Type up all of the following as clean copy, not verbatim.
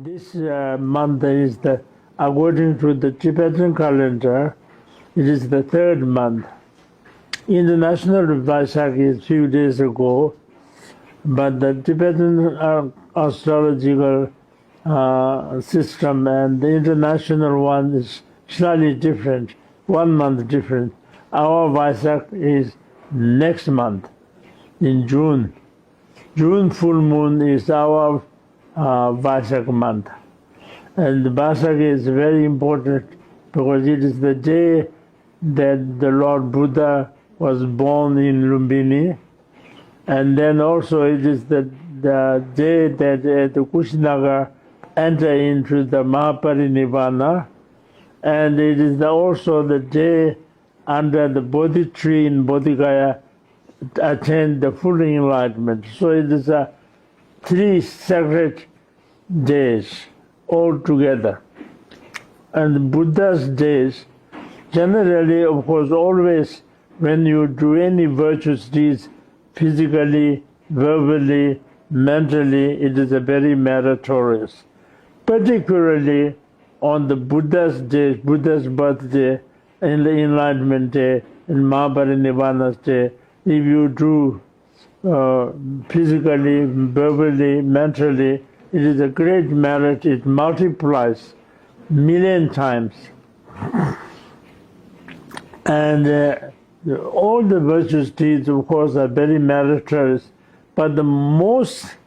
This month is according to the Tibetan calendar, it is the third month. International Vaisakh is few days ago, but the Tibetan astrological system and the international one is slightly different, 1 month different. Our Vaisakh is next month, in June. June full moon is our Vaisakh month. And Vaisakh is very important because it is the day that the Lord Buddha was born in Lumbini. And then also it is the day that the Kushinagar entered into the Mahaparinirvana. And it is also the day under the Bodhi tree in Bodhigaya attained the full enlightenment. So it is 3 sacred days all together. And Buddha's days, generally, of course, always when you do any virtuous deeds, physically, verbally, mentally, it is a very meritorious. Particularly on the Buddha's day, Buddha's birthday, and the Enlightenment Day, and Mahaparinirvana's day, if you do physically, verbally, mentally, it is a great merit. It multiplies 1,000,000 times. And all the virtuous deeds, of course, are very meritorious, but the most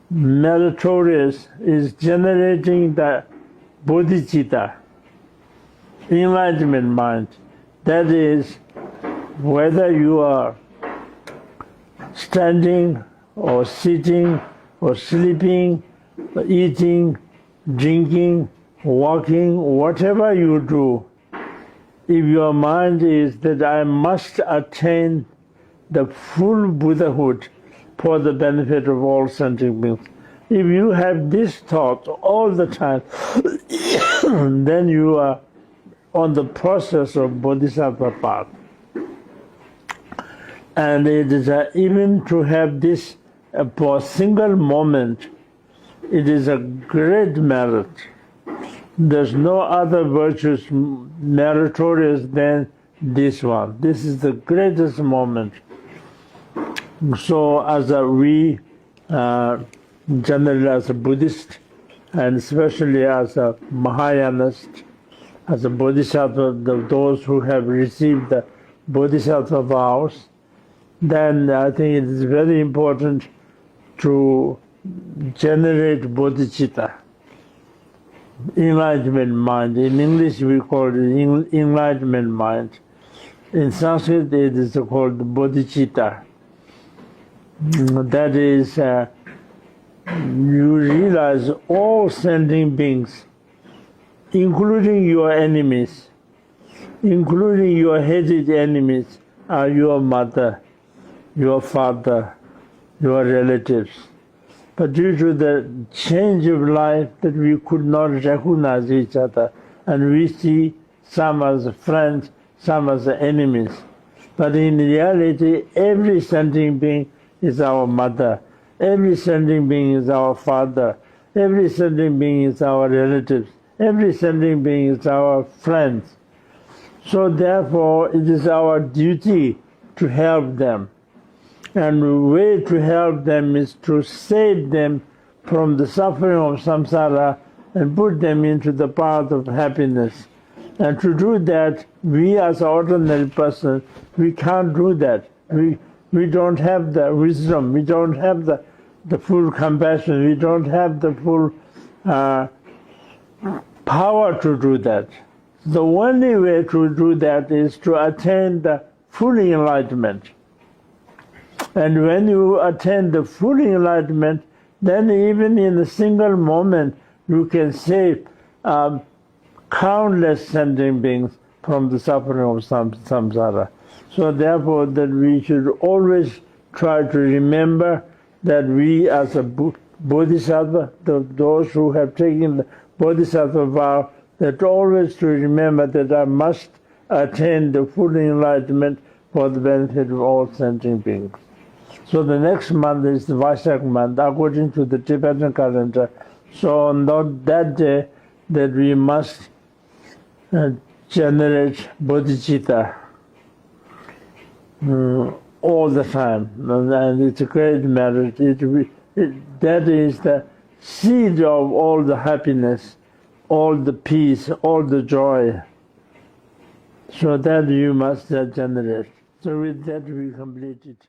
meritorious is generating the bodhicitta, enlightenment mind. That is, whether you are standing or sitting or sleeping, eating, drinking, walking, whatever you do, if your mind is that I must attain the full Buddhahood for the benefit of all sentient beings, if you have this thought all the time, then you are on the process of Bodhisattva path. And it is even to have this for a single moment, it is a great merit. There's no other virtues meritorious than this one. This is the greatest moment. So as we, generally as a Buddhist, and especially as a Mahayanist, as a Bodhisattva, those who have received the Bodhisattva vows, then I think it is very important to generate bodhicitta, enlightenment mind. In English we call it enlightenment mind. In Sanskrit it is called bodhicitta. That is, you realize all sentient beings, including your enemies, including your hated enemies, are your mother, your father, your relatives. But due to the change of life that we could not recognize each other, and we see some as friends, some as enemies. But in reality, every sentient being is our mother, every sentient being is our father, every sentient being is our relatives, every sentient being is our friends. So therefore, it is our duty to help them. And the way to help them is to save them from the suffering of samsara and put them into the path of happiness. And to do that, we as an ordinary person, we can't do that. We don't have the wisdom, we don't have the full compassion, we don't have the full power to do that. The only way to do that is to attain the full enlightenment. And when you attain the full enlightenment, then even in a single moment, you can save countless sentient beings from the suffering of samsara. So therefore, that we should always try to remember that we as a bodhisattva, those who have taken the bodhisattva vow, that always to remember that I must attain the full enlightenment for the benefit of all sentient beings. So the next month is the Vaisakh month. According to the Tibetan calendar, So on that day, that we must generate bodhicitta all the time, and it's a great merit. That is the seed of all the happiness, all the peace, all the joy. So that you must generate. So with that we complete it.